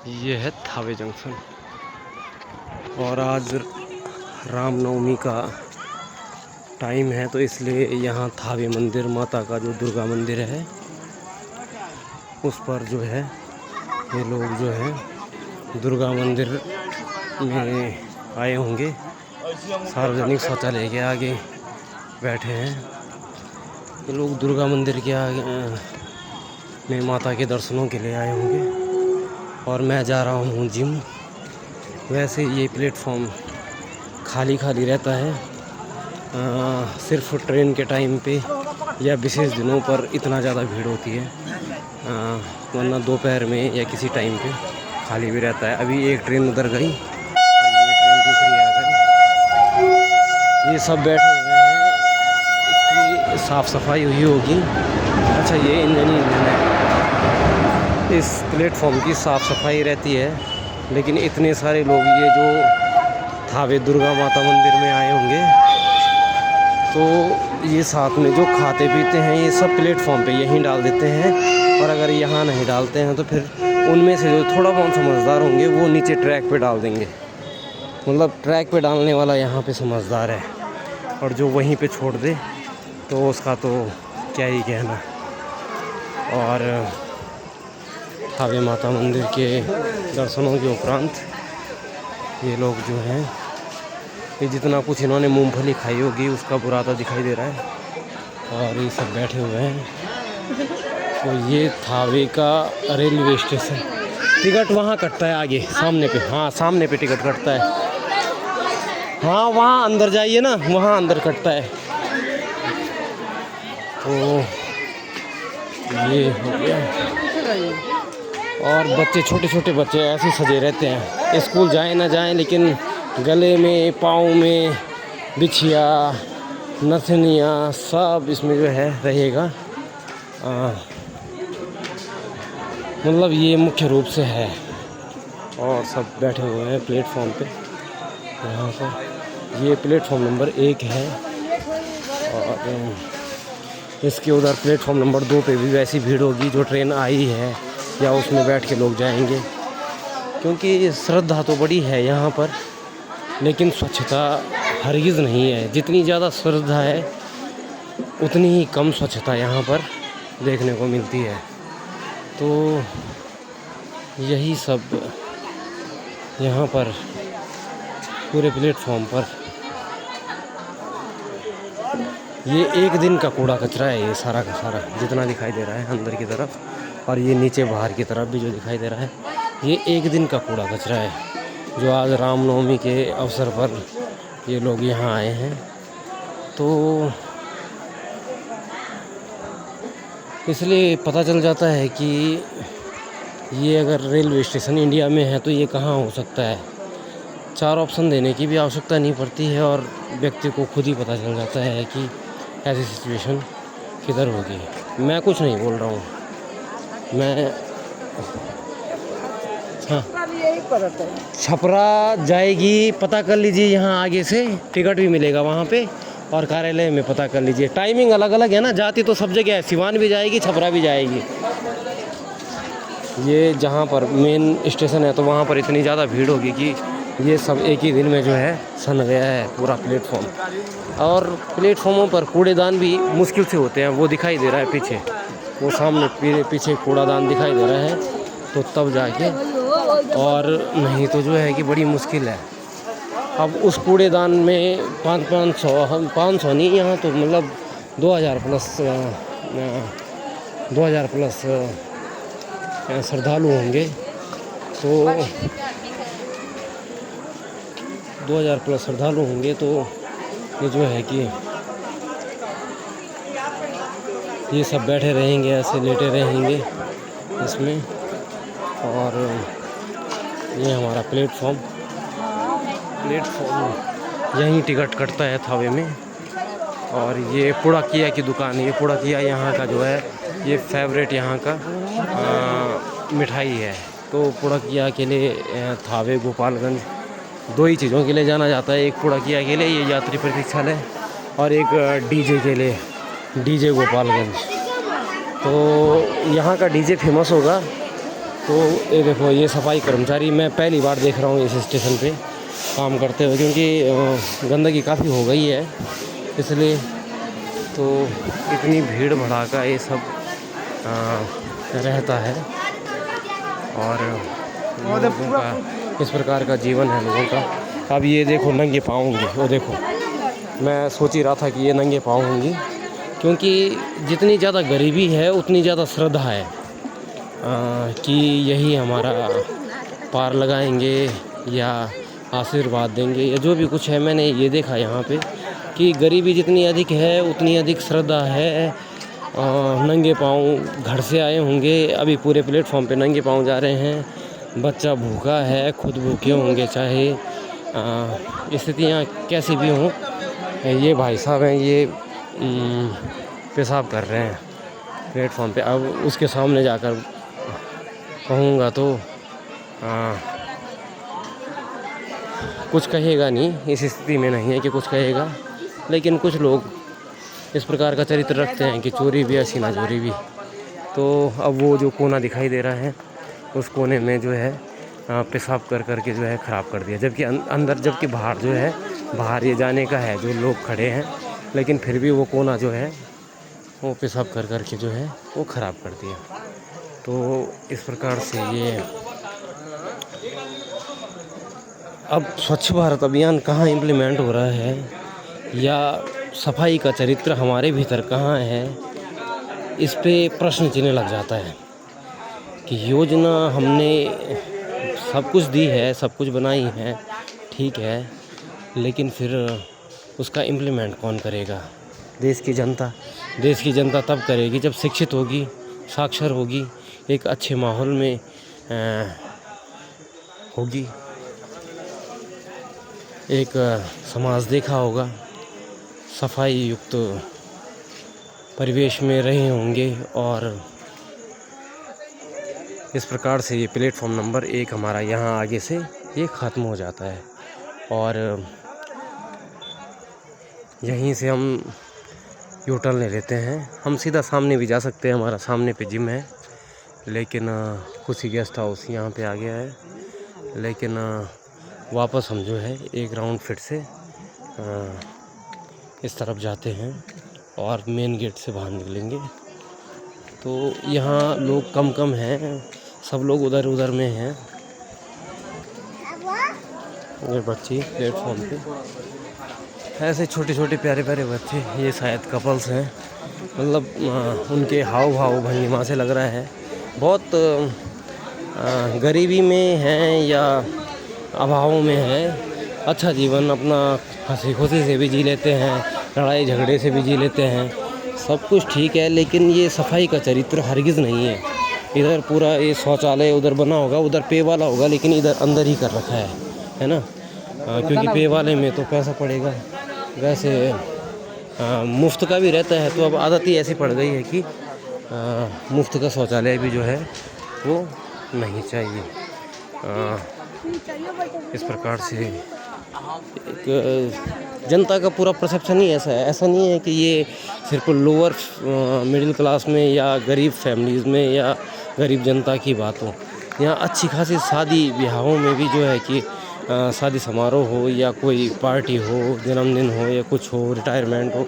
ये है थावे जंक्शन। और आज रामनवमी का टाइम है तो इसलिए यहाँ थावे मंदिर माता का जो दुर्गा मंदिर है उस पर जो है ये लोग जो है दुर्गा मंदिर में आए होंगे। सार्वजनिक शौचालय के आगे बैठे हैं ये लोग, दुर्गा मंदिर के आगे में माता के दर्शनों के लिए आए होंगे। और मैं जा रहा हूँ जिम। वैसे ये प्लेटफॉर्म खाली खाली रहता है, सिर्फ ट्रेन के टाइम पे या विशेष दिनों पर इतना ज़्यादा भीड़ होती है, वरना दोपहर में या किसी टाइम पे खाली भी रहता है। अभी एक ट्रेन उधर गई और ये ट्रेन दूसरी आ गई। ये सब बैठे हुए हैं, इसकी साफ़ सफाई हुई होगी। अच्छा, ये इंजन है। इस प्लेटफॉर्म की साफ़ सफाई रहती है, लेकिन इतने सारे लोग ये जो थावे दुर्गा माता मंदिर में आए होंगे तो ये साथ में जो खाते पीते हैं ये सब प्लेटफॉर्म पे यहीं डाल देते हैं। और अगर यहाँ नहीं डालते हैं तो फिर उनमें से जो थोड़ा बहुत समझदार होंगे वो नीचे ट्रैक पे डाल देंगे। मतलब ट्रैक पे डालने वाला यहाँ पे समझदार है, और जो वहीं पे छोड़ दे तो उसका तो क्या ही कहना। और थावे माता मंदिर के दर्शनों के उपरांत ये लोग जो हैं, ये जितना कुछ इन्होंने मूंगफली खाई होगी उसका बुरादा दिखाई दे रहा है। और ये सब बैठे हुए हैं। तो ये थावे का रेलवे स्टेशन, टिकट वहाँ कटता है आगे सामने पे। हाँ, सामने पे टिकट कटता है। हाँ, वहाँ अंदर जाइए ना, वहाँ अंदर कटता है। तो ये हो गया। और बच्चे, छोटे छोटे बच्चे ऐसे सजे रहते हैं, स्कूल जाएं ना जाएं लेकिन गले में, पाँव में बिछिया, नथनियाँ सब इसमें जो है रहेगा। मतलब ये मुख्य रूप से है। और सब बैठे हुए हैं प्लेटफॉर्म पे यहाँ पर। ये प्लेटफॉर्म नंबर 1 है और इसके उधर प्लेटफॉर्म नंबर 2 पे भी वैसी भीड़ होगी जो ट्रेन आई है या उसमें बैठ के लोग जाएंगे। क्योंकि श्रद्धा तो बड़ी है यहाँ पर, लेकिन स्वच्छता हरगिज़ नहीं है। जितनी ज़्यादा श्रद्धा है उतनी ही कम स्वच्छता यहाँ पर देखने को मिलती है। तो यही सब यहाँ पर पूरे प्लेटफॉर्म पर ये एक दिन का कूड़ा कचरा है। ये सारा का सारा जितना दिखाई दे रहा है अंदर की तरफ, और ये नीचे बाहर की तरफ भी जो दिखाई दे रहा है, ये एक दिन का कूड़ा कचरा है जो आज रामनवमी के अवसर पर ये लोग यहाँ आए हैं। तो इसलिए पता चल जाता है कि ये अगर रेलवे स्टेशन इंडिया में है तो ये कहाँ हो सकता है। 4 ऑप्शन देने की भी आवश्यकता नहीं पड़ती है और व्यक्ति को खुद ही पता चल जाता है कि ऐसी सिचुएशन किधर होगी। मैं कुछ नहीं बोल रहा हूँ, मैं हाँ, छपरा जाएगी, पता कर लीजिए। यहाँ आगे से टिकट भी मिलेगा वहाँ पे, और कार्यालय में पता कर लीजिए। टाइमिंग अलग अलग है ना, जाती तो सब जगह है, सिवान भी जाएगी, छपरा भी जाएगी। ये जहाँ पर मेन स्टेशन है तो वहाँ पर इतनी ज़्यादा भीड़ होगी कि ये सब एक ही दिन में जो है सन गया है पूरा प्लेटफॉर्म। और प्लेटफॉर्मों पर कूड़ेदान भी मुश्किल से होते हैं, वो दिखाई दे रहा है पीछे, वो सामने पीछे कूड़ादान दिखाई दे रहा है। तो तब जाके, और नहीं तो जो है कि बड़ी मुश्किल है। अब उस कूड़ेदान में 500 नहीं, यहाँ तो मतलब 2000 प्लस श्रद्धालु होंगे। तो 2000 प्लस श्रद्धालु होंगे तो ये जो है कि ये सब बैठे रहेंगे, ऐसे लेटे रहेंगे इसमें। और ये हमारा प्लेटफॉर्म यहीं टिकट कटता है थावे में। और ये पुड़ाकिया की दुकान है। ये पुड़ाकिया यहाँ का जो है ये फेवरेट यहाँ का मिठाई है। तो पुड़ाकिया के लिए थावे गोपालगंज 2 ही चीज़ों के लिए जाना जाता है। एक पुड़ाकिया के लिए, ये यात्री प्रतीक्षालय, और एक डीजे के लिए, डीजे गोपालगंज। तो यहाँ का डीजे फेमस होगा तो ये देखो, ये सफाई कर्मचारी मैं पहली बार देख रहा हूँ इस स्टेशन पे काम करते हुए, क्योंकि गंदगी काफ़ी हो गई है इसलिए। तो इतनी भीड़ भड़ाका ये सब रहता है और लोगों का इस प्रकार का जीवन है लोगों का। अब ये देखो नंगे पाँव होंगे, वो देखो, मैं सोच ही रहा था कि ये नंगे पाँव होंगी, क्योंकि जितनी ज़्यादा गरीबी है उतनी ज़्यादा श्रद्धा है कि यही हमारा पार लगाएंगे या आशीर्वाद देंगे या जो भी कुछ है। मैंने ये देखा यहाँ पे कि गरीबी जितनी अधिक है उतनी अधिक श्रद्धा है। नंगे पाँव घर से आए होंगे, अभी पूरे प्लेटफॉर्म पे नंगे पाँव जा रहे हैं। बच्चा भूखा है, खुद भूखे होंगे, चाहे स्थितियाँ कैसी भी हों। ये भाई साहब हैं, ये पेशाब कर रहे हैं प्लेटफॉर्म पे। अब उसके सामने जाकर कहूँगा तो कुछ कहेगा नहीं, इस स्थिति में नहीं है कि कुछ कहेगा, लेकिन कुछ लोग इस प्रकार का चरित्र रखते हैं कि चोरी भी ऐसी ना चोरी भी। तो अब वो जो कोना दिखाई दे रहा है उस कोने में जो है पेशाब कर के जो है ख़राब कर दिया, जबकि अंदर, जबकि बाहर जो है, बाहर ये जाने का है, जो लोग खड़े हैं, लेकिन फिर भी वो कोना जो है वो पेशाब कर के जो है वो ख़राब कर दिया। तो इस प्रकार से ये अब स्वच्छ भारत अभियान कहाँ इम्प्लीमेंट हो रहा है या सफाई का चरित्र हमारे भीतर कहाँ है, इस पे प्रश्न चिन्ह लग जाता है कि योजना हमने सब कुछ दी है, सब कुछ बनाई है, ठीक है, लेकिन फिर उसका इम्प्लीमेंट कौन करेगा? देश की जनता। देश की जनता तब करेगी जब शिक्षित होगी, साक्षर होगी, एक अच्छे माहौल में होगी, एक समाज देखा होगा, सफाई युक्त परिवेश में रहे होंगे। और इस प्रकार से ये प्लेटफॉर्म नंबर 1 हमारा यहाँ आगे से ये ख़त्म हो जाता है और यहीं से हम यू टर्न ले लेते हैं। हम सीधा सामने भी जा सकते हैं, हमारा सामने पे जिम है, लेकिन कुछ ही गेस्ट हाउस यहाँ पे आ गया है। लेकिन वापस हम जो है एक राउंड फिर से इस तरफ जाते हैं और मेन गेट से बाहर निकलेंगे। तो यहाँ लोग कम हैं, सब लोग उधर में हैं। ये बच्ची प्लेटफॉर्म पे, ऐसे छोटे प्यारे बच्चे, ये शायद कपल्स हैं। मतलब उनके हाव भाव भंगिमा से लग रहा है बहुत गरीबी में हैं या अभाव में हैं। अच्छा जीवन अपना हंसी खुशी से भी जी लेते हैं, लड़ाई झगड़े से भी जी लेते हैं, सब कुछ ठीक है, लेकिन ये सफाई का चरित्र हरगिज़ नहीं है। इधर पूरा ये शौचालय उधर बना होगा, उधर पे वाला होगा, लेकिन इधर अंदर ही कर रखा है ना, क्योंकि पे वाले में तो पैसा पड़ेगा, वैसे मुफ्त का भी रहता है। तो अब आदत ही ऐसी पड़ गई है कि मुफ्त का शौचालय भी जो है वो नहीं चाहिए। इस प्रकार से एक जनता का पूरा परसेप्शन ही ऐसा है। ऐसा नहीं है कि ये सिर्फ लोअर मिडिल क्लास में या गरीब फैमिलीज़ में या गरीब जनता की बात हो। यहाँ अच्छी खासी शादी ब्याहों में भी जो है कि शादी समारोह हो या कोई पार्टी हो, जन्मदिन हो या कुछ हो, रिटायरमेंट हो,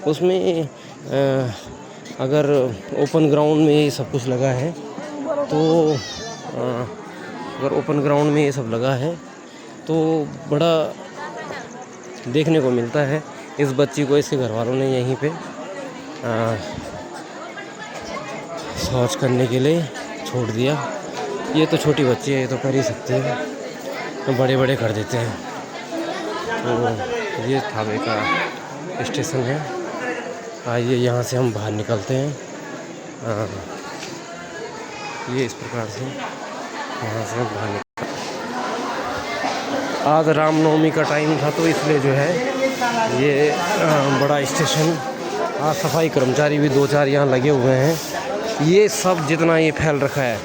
उसमें अगर ओपन ग्राउंड में ये सब कुछ लगा है तो अगर ओपन ग्राउंड में ये सब लगा है तो बड़ा देखने को मिलता है। इस बच्ची को इसके घर वालों ने यहीं पे शौच करने के लिए छोड़ दिया। ये तो छोटी बच्ची है, ये तो कर ही सकते हैं, तो बड़े कर देते हैं। तो ये थावे का स्टेशन है। आइए यहाँ से हम बाहर निकलते हैं। ये इस प्रकार से यहाँ से हम बाहर निकल। आज रामनवमी का टाइम था तो इसलिए जो है ये बड़ा स्टेशन, आज सफाई कर्मचारी भी 2-4 यहाँ लगे हुए हैं। ये सब जितना ये फैल रखा है,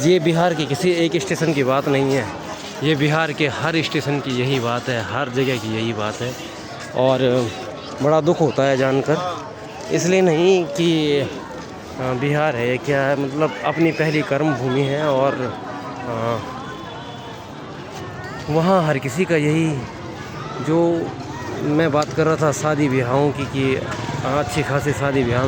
ये बिहार के किसी एक स्टेशन की बात नहीं है, ये बिहार के हर स्टेशन की यही बात है, हर जगह की यही बात है। और बड़ा दुख होता है जानकर, इसलिए नहीं कि बिहार है क्या है, मतलब अपनी पहली कर्म भूमि है। और वहाँ हर किसी का यही, जो मैं बात कर रहा था शादी ब्याहों की, कि अच्छी खासी शादी ब्याह में